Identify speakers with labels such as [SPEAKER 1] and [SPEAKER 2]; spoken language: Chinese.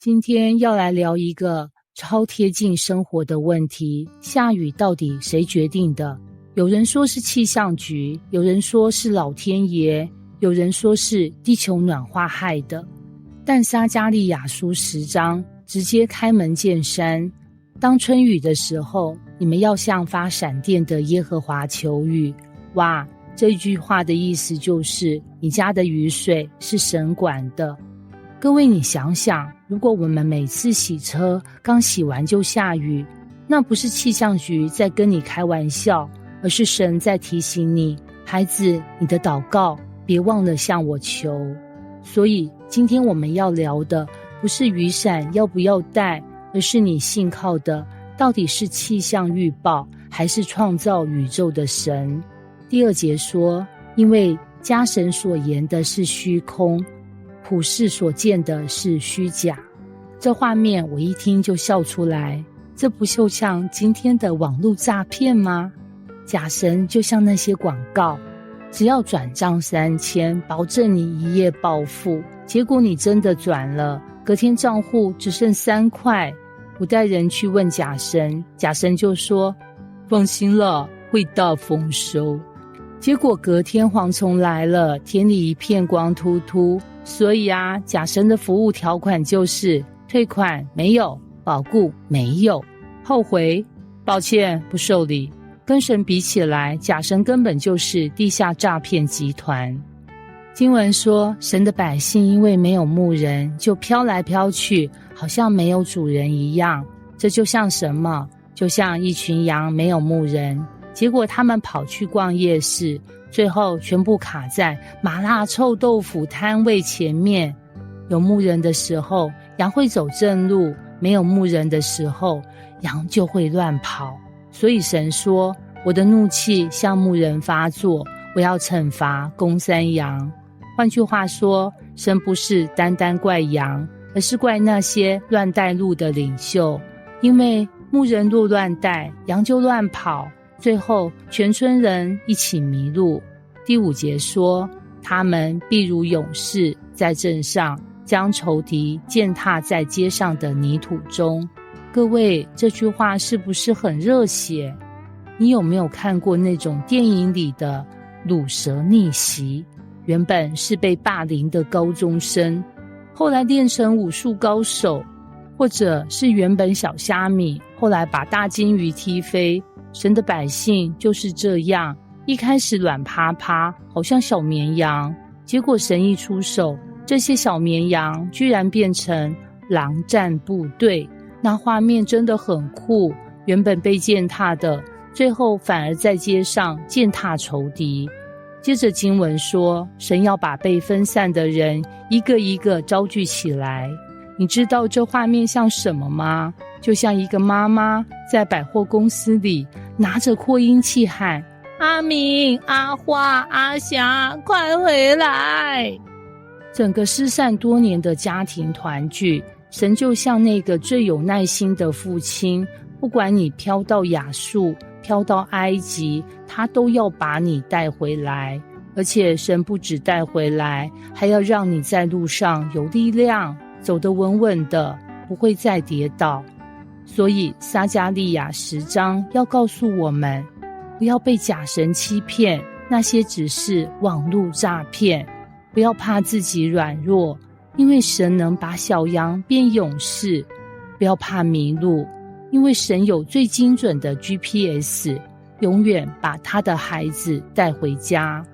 [SPEAKER 1] 今天要来聊一个超贴近生活的问题，下雨到底谁决定的？有人说是气象局，有人说是老天爷，有人说是地球暖化害的。但撒迦利亚书10章直接开门见山，当春雨的时候，你们要向发闪电的耶和华求雨。哇，这句话的意思就是你家的雨水是神管的。各位你想想，如果我们每次洗车刚洗完就下雨，那不是气象局在跟你开玩笑，而是神在提醒你，孩子，你的祷告别忘了向我求。所以今天我们要聊的不是雨伞要不要带，而是你信靠的到底是气象预报还是创造宇宙的神。第2节说，因为家神所言的是虚空，普世所见的是虚假。这画面我一听就笑出来，这不就像今天的网络诈骗吗？假神就像那些广告，只要转账3000，保证你一夜暴富，结果你真的转了，隔天账户只剩3块。我带人去问假神，假神就说放心了，会大丰收。结果隔天蝗虫来了，田里一片光秃秃。所以假神的服务条款就是退款没有，保固没有，后回抱歉不受理。跟神比起来，假神根本就是地下诈骗集团。经文说，神的百姓因为没有牧人，就飘来飘去，好像没有主人一样。这就像什么？就像一群羊没有牧人，结果他们跑去逛夜市，最后全部卡在麻辣臭豆腐摊位前面。有牧人的时候，羊会走正路；没有牧人的时候，羊就会乱跑。所以神说，我的怒气向牧人发作，我要惩罚公山羊。换句话说，神不是单单怪羊，而是怪那些乱带路的领袖。因为牧人若乱带，羊就乱跑，最后全村人一起迷路。第5节说，他们必如勇士，在阵上将仇敌践踏在街上的泥土中。各位，这句话是不是很热血？你有没有看过那种电影里的乳蛇逆袭？原本是被霸凌的高中生，后来练成武术高手，或者是原本小虾米，后来把大金鱼踢飞。神的百姓就是这样，一开始软趴趴，好像小绵羊，结果神一出手，这些小绵羊居然变成狼战部队。那画面真的很酷，原本被践踏的，最后反而在街上践踏仇敌。接着经文说，神要把被分散的人一个一个招聚起来。你知道这画面像什么吗？就像一个妈妈在百货公司里拿着扩音器喊，阿明、阿花、阿霞，快回来！整个失散多年的家庭团聚，神就像那个最有耐心的父亲，不管你飘到亚述，飘到埃及，他都要把你带回来。而且神不只带回来，还要让你在路上有力量，走得稳稳的，不会再跌倒。所以撒迦利亚10章要告诉我们，不要被假神欺骗，那些只是网络诈骗。不要怕自己软弱，因为神能把小羊变勇士。不要怕迷路，因为神有最精准的 GPS， 永远把他的孩子带回家。